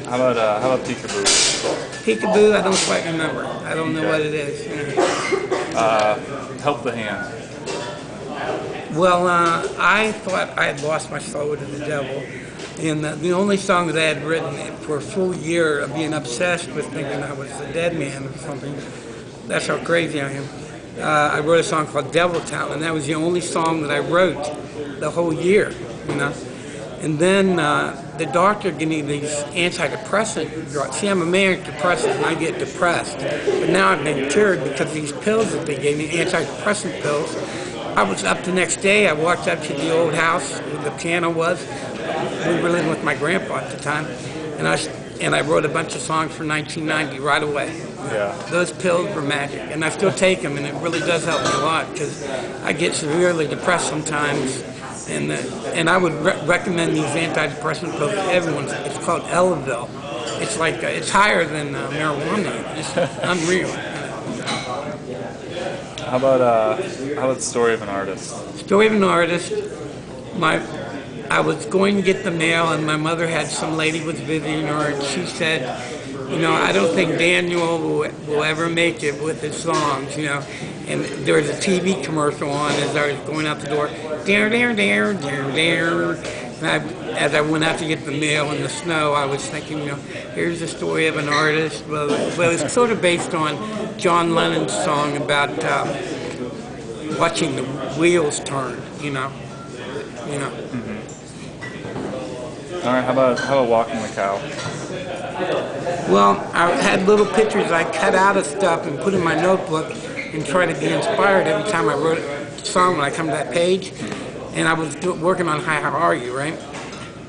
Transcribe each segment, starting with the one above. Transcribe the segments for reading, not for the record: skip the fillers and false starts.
How about Peekaboo? Peekaboo, I don't quite remember. I don't know what it is. Help the Hand. Well, I thought I had lost my soul to the devil. And the only song that I had written for a full year of being obsessed with thinking I was a dead man or something, that's how crazy I am. I wrote a song called Devil Town, and that was the only song that I wrote the whole year, you know. And then the doctor gave me these antidepressant drugs. See, I'm a manic depressive, and I get depressed. But now I've been cured because these pills that they gave me, antidepressant pills. I was up the next day. I walked up to the old house where the piano was. We were living with my grandpa at the time, and I wrote a bunch of songs for 1990 right away. Yeah. Those pills were magic, and I still take them, and it really does help me a lot because I get severely depressed sometimes. And I would recommend these antidepressant pills to everyone. It's called Elavil. It's like it's higher than marijuana. It's unreal. How about Story of an Artist? Story of an Artist. I was going to get the mail, and my mother had some lady was visiting her, and she said, you know, I don't think Daniel will ever make it with his songs, you know. And there was a TV commercial on as I was going out the door. Dare, dare, dare, dare, dare. And as I went out to get the mail in the snow, I was thinking, you know, here's the story of an artist. Well, it was sort of based on John Lennon's song about watching the wheels turn, you know. Mm-hmm. All right. How about Walking the Cow? Well, I had little pictures I cut out of stuff and put in my notebook and try to be inspired every time I wrote a song when I come to that page. And I was working on Hi, How Are You, right?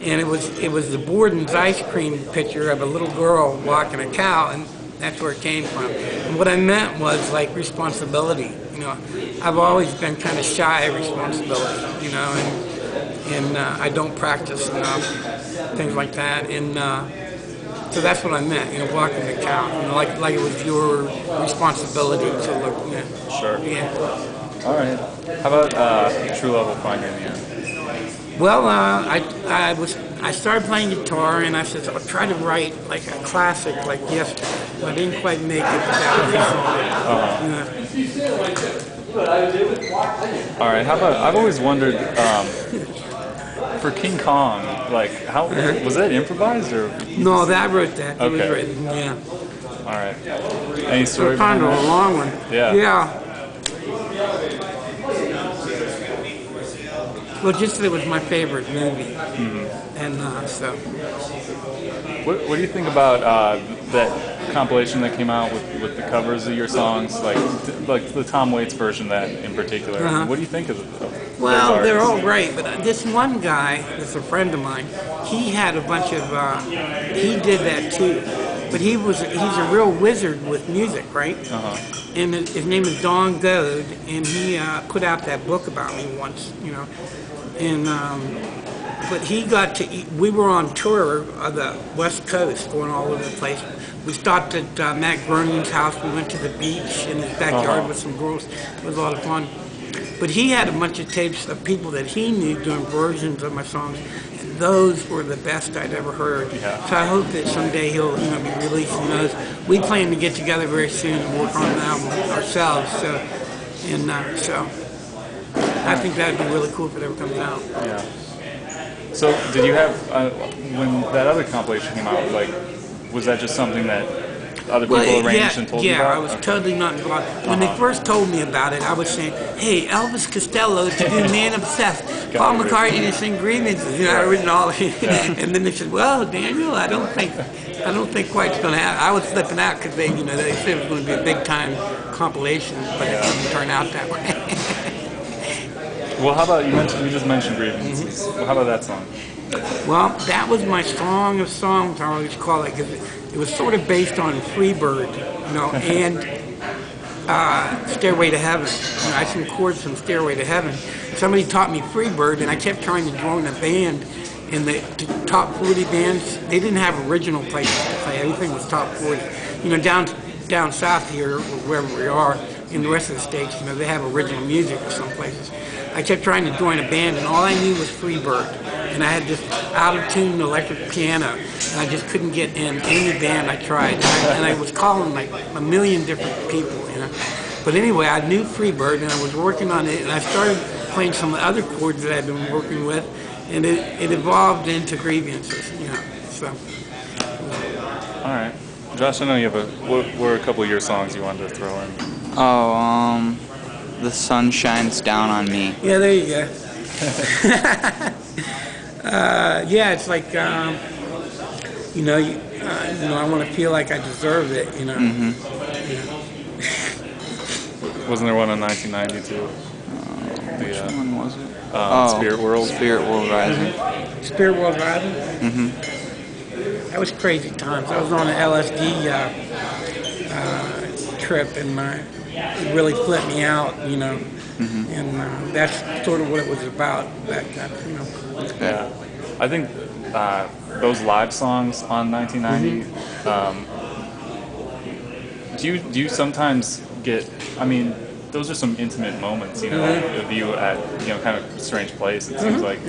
And it was the Borden's ice cream picture of a little girl walking a cow, and that's where it came from. And what I meant was like responsibility, you know. I've always been kind of shy of responsibility, you know, and I don't practice enough, things like that. And so that's what I meant, you know, walking the cow, you know, like it was your responsibility to look, you know. Sure. Yeah. All right. How about True Love Will Find You in the End? Well, I started playing guitar, and I said I'll try to write like a classic like Yesterday. But I didn't quite make it with that All right. How about I've always wondered for King Kong, like how was that improvised or? No, that I wrote that. Okay. It was written, yeah. All right. Any story? Kind of a long one. Yeah. Yeah. Well, just that it was my favorite movie, and so. What do you think about that compilation that came out with the covers of your songs, like the Tom Waits version of that in particular? What do you think of Well, they're all great, but this one guy, that's a friend of mine, he had a bunch of, he did that too, but he's a real wizard with music, right? And his name is Don Goad, and he put out that book about me once, you know, and but he got to, we were on tour of the West Coast, going all over the place. We stopped at Matt Groening's house, we went to the beach in his backyard with some girls. It was a lot of fun. But he had a bunch of tapes of people that he knew doing versions of my songs, and those were the best I'd ever heard. Yeah. So I hope that someday he'll, you know, be releasing those. We plan to get together very soon and work on an album ourselves. So, so I think that'd be really cool if it ever comes out. Yeah. So did you have when that other compilation came out? Like, was that just something that other people arranged and told you about? Yeah, I was totally not involved. When they first told me about it, I was saying, hey, Elvis Costello to do Man Obsessed, Paul McCartney to sing Grievances, you know, I written all and then they said, well, Daniel, I don't think quite it's going to happen. I was flipping out because they said it was going to be a big time compilation, but it didn't turn out that way. Well, how about you just mentioned Grievances. Well, how about that song? Well, that was my song of songs, I always call it, because it was sort of based on Freebird, you know, and Stairway to Heaven. You know, I some chords from Stairway to Heaven. Somebody taught me Freebird, and I kept trying to join a band, and the top 40 bands, they didn't have original places to play. Everything was top 40. You know, down south here, or wherever we are, in the rest of the states, you know, they have original music in some places. I kept trying to join a band, and all I knew was Freebird. and I had this out-of-tune electric piano, and I just couldn't get in any band I tried. And I was calling like a million different people, you know. But anyway, I knew Freebird, and I was working on it, and I started playing some of the other chords that I'd been working with, and it evolved into Grievances, you know. So. All right, Josh, I know you have what were a couple of your songs you wanted to throw in? Oh, The Sun Shines Down on Me. Yeah, there you go. Yeah, it's like, you know, I want to feel like I deserve it, you know. Mm-hmm. Yeah. Wasn't there one in 1992? Which one was it? Spirit World. Spirit World Rising. Spirit World Rising? Mm-hmm. That was crazy times. I was on an LSD trip, and it really flipped me out, you know. Mm-hmm. And that's sort of what it was about back then, you know. Yeah, I think those live songs on 1990. Do you sometimes get? I mean, those are some intimate moments, you know, of you at kind of a strange place. It seems like.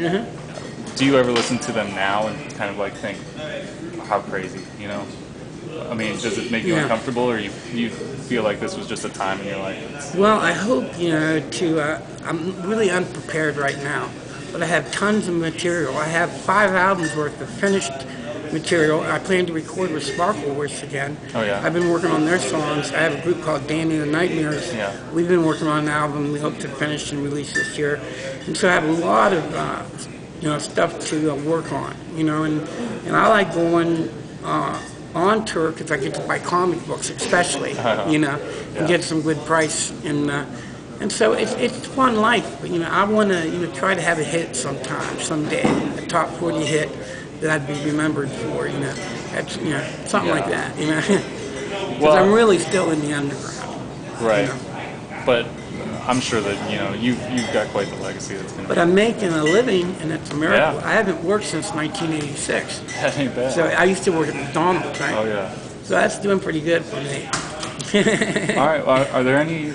Do you ever listen to them now and kind of like think, how crazy, you know? I mean, does it make you uncomfortable, or you feel like this was just a time in your life? Well, I hope, I'm really unprepared right now, but I have tons of material. I have 5 albums worth of finished material. I plan to record with Sparkleworth again. Oh, yeah. I've been working on their songs. I have a group called Danny and the Nightmares. Yeah. We've been working on an album we hope to finish and release this year. And so I have a lot of, stuff to work on, and I like going on tour because I get to buy comic books, especially, and get some good price, and so it's fun life. But I want to try to have a hit someday, a top 40 hit that I'd be remembered for. That's something like that. Because I'm really still in the underground. Right. But I'm sure that you've got quite the legacy that's going to. But I'm making a living, and it's a miracle. Yeah. I haven't worked since 1986. That ain't bad. So I used to work at McDonald's, right? Oh yeah. So that's doing pretty good for me. All right. Are there any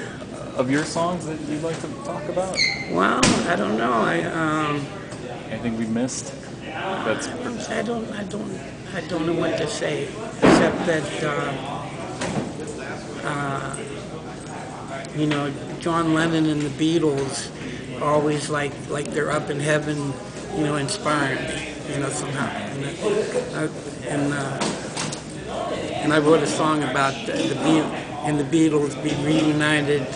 of your songs that you'd like to talk about? Well, I don't know. Anything we missed? That's. I don't know what to say, except that John Lennon and the Beatles always like they're up in heaven, inspiring me, somehow. And I wrote a song about the Beatles be reunited,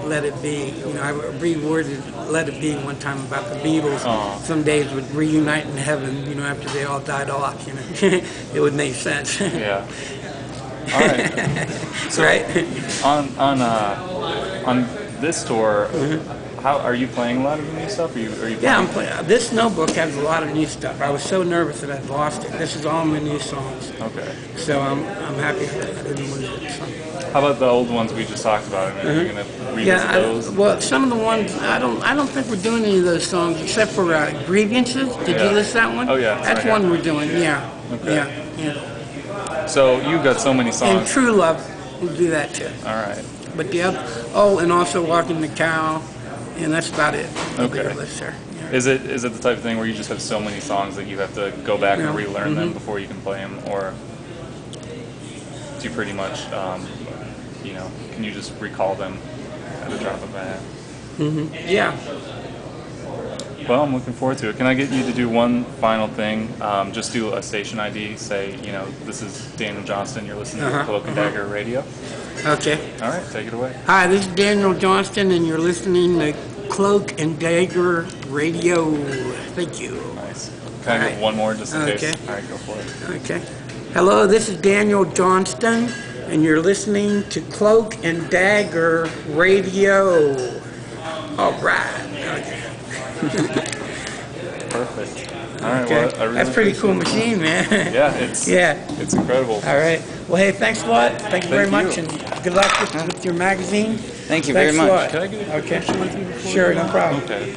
let it be. I reworded "Let It Be" one time about the Beatles. Aww. Some days would reunite in heaven, after they all died off. It would make sense. Yeah. All right. So right? On this tour, how are you playing a lot of the new stuff? Are you playing? Yeah, I'm playing. This notebook has a lot of new stuff. I was so nervous that I'd lost it. This is all my new songs. Okay. So I'm happy I didn't lose it. So. How about the old ones we just talked about? I mean, are you going to revisit those? Well, some of the ones I don't think we're doing any of those songs except for Grievances. Did you list that one? Oh yeah. That's one we're doing. Yeah. Okay. Yeah. So you've got so many songs. And True Love, we'll do that too. All right. But the other, and also Walking the Cow, and that's about it. Okay. List there. Yeah. Is it the type of thing where you just have so many songs that you have to go back and relearn them before you can play them, or do you pretty much, can you just recall them at the drop of a hat? Yeah. Well, I'm looking forward to it. Can I get you to do one final thing? Just do a station ID. Say, this is Daniel Johnston. You're listening to Cloak Dagger Radio. Okay. All right, take it away. Hi, this is Daniel Johnston, and you're listening to Cloak and Dagger Radio. Thank you. Nice. Can I get one more just in case? Okay. All right, go for it. Okay. Hello, this is Daniel Johnston, and you're listening to Cloak and Dagger Radio. All right. Okay. Perfect. All right. Okay. Well, I really That's a pretty cool appreciate it. machine, man. Yeah, it's incredible. All right. Well, hey, thanks a lot. Thank you very much, you. and good luck with your magazine. Thank you Thanks very a much. lot. Can I get a picture with you before? Sure, no problem. Okay.